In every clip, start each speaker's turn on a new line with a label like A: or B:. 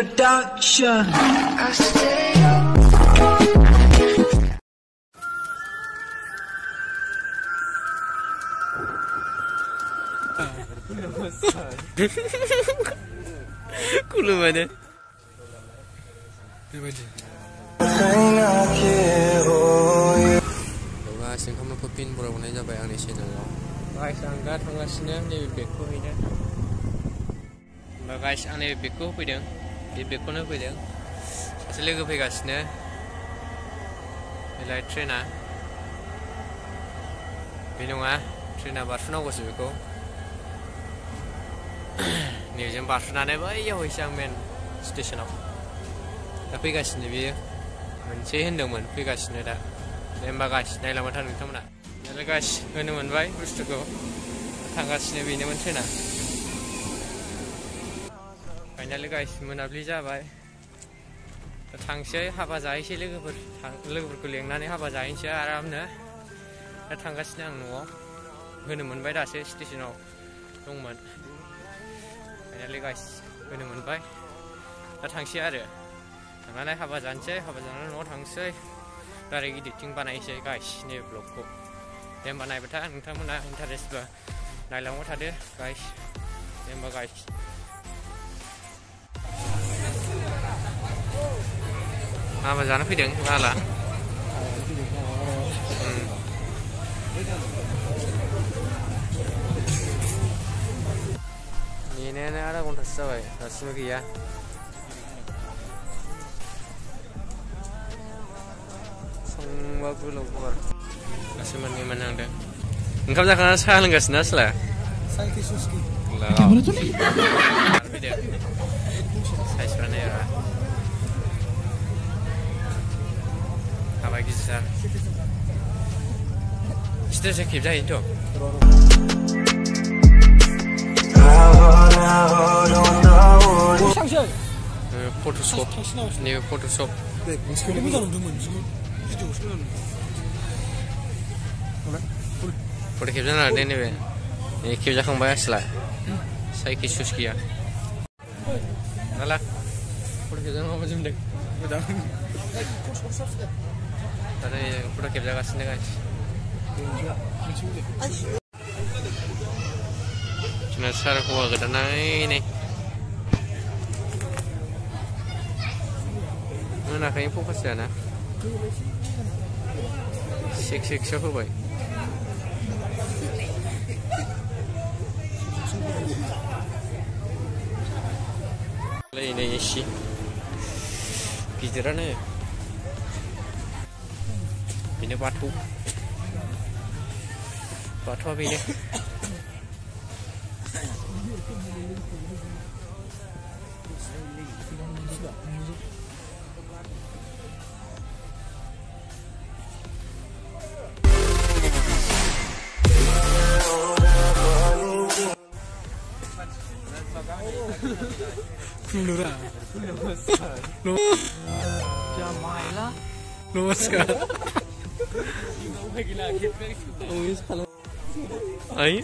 A: production.
B: Cool banget. Guys, kamu kepin berapa nih Jabwkw yang di sini loh. Guys, angkat pengasnya nih Jabwkw ini. Guys, ane Jabwkw pideng, Jabwkw nih pideng. Asli gue pegasnya. Nilai trena. Binunga, trena barsuna gue Jabwkw. Nih jam barsuna nih bay ya hoisang men station of. Tapi gasnya biar mencehen dong pegasnya dah. Lembah guys, naik lama tangan kita mana? Jadi guys, ini menbaik, terus juga tangga sini bini mencena. Finally guys, menabli Jabwkw. Tangsi haba jahit sih lagi berkuliah nani haba jahit sih aramnya. Tangga sini ang nuo, ini menbaik dah sih station of dongman. Finally guys, ini menbaik. Tangsi ada. Tangga haba jahit sih, haba jahit nuo tangsi. Dari editing panai saya guys, ni vlogku. Yang panai betul, kita mana interest bah. Nailang what ada guys. Yang bah guys. Apa jangan pideng, malah. Ini ada kontes saya, rasanya kia. Bagus loh, masih menang deh. Engkau jangan salah nggak senas lah.
C: Saya kisuski.
B: Lah. Saya sebenarnya ya. Apa kisah? Kita cek kerja itu. Photoshop. Ni Photoshop. Pada kerja nak ada ni be, ni kerja kang bayar selah. Saya kisus kia. Alah, pada kerja nak macam dek. Betul. Tadi pada kerja kat sini guys. Cuma sarap gua ke dana ini. Mana kayaknya fokus ya nak. Sik Sopwibai. Ini isi pikiran ni. Ini batu apa ini?
C: Lura.
A: Jamaila.
C: Namaskar.
B: Ai.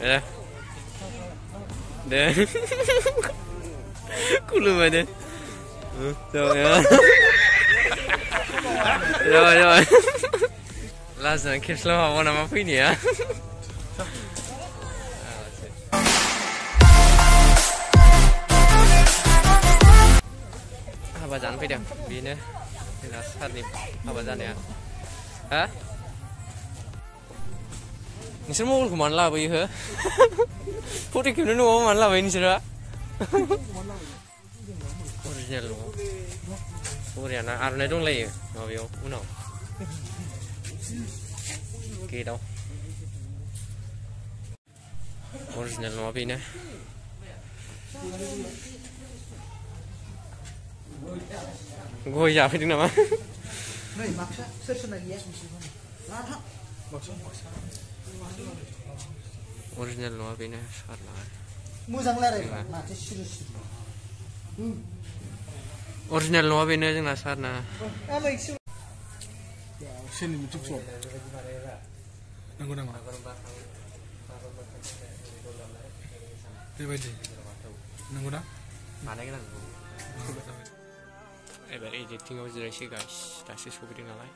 B: Ya. Deh. Cool banget. Ya. Langsung kita mau nama apa ini ya? Apa jangan pidang? Bini, bini asal ni apa jangan ya? Hah? Ni semua orang kemana lah bayi he? Putih kena nu mana lah bayi ni sera? Original lu. Original, arne dong lagi, ngawio, uno. Oke đâu original nó bên này ngồi vào cái đứng nào mà original nó bên này sát lại original nó bên này chúng là sát nè
C: Sini YouTube shop. Nanggo. बेबायदि नंगौना
B: बानायगोन आं एबार एडिटिंआव जिरायसै गाइस दासो सफैदों नालाय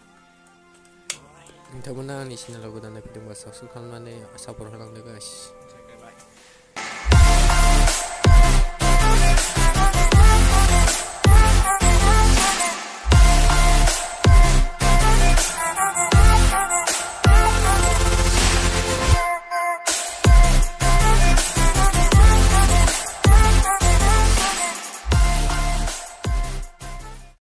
B: नोंथांमोना आंनि चेनेलाव गोदान नायफैदोंबा साबस्क्राइब खालामनानै सापर्ट होलांदो गाइस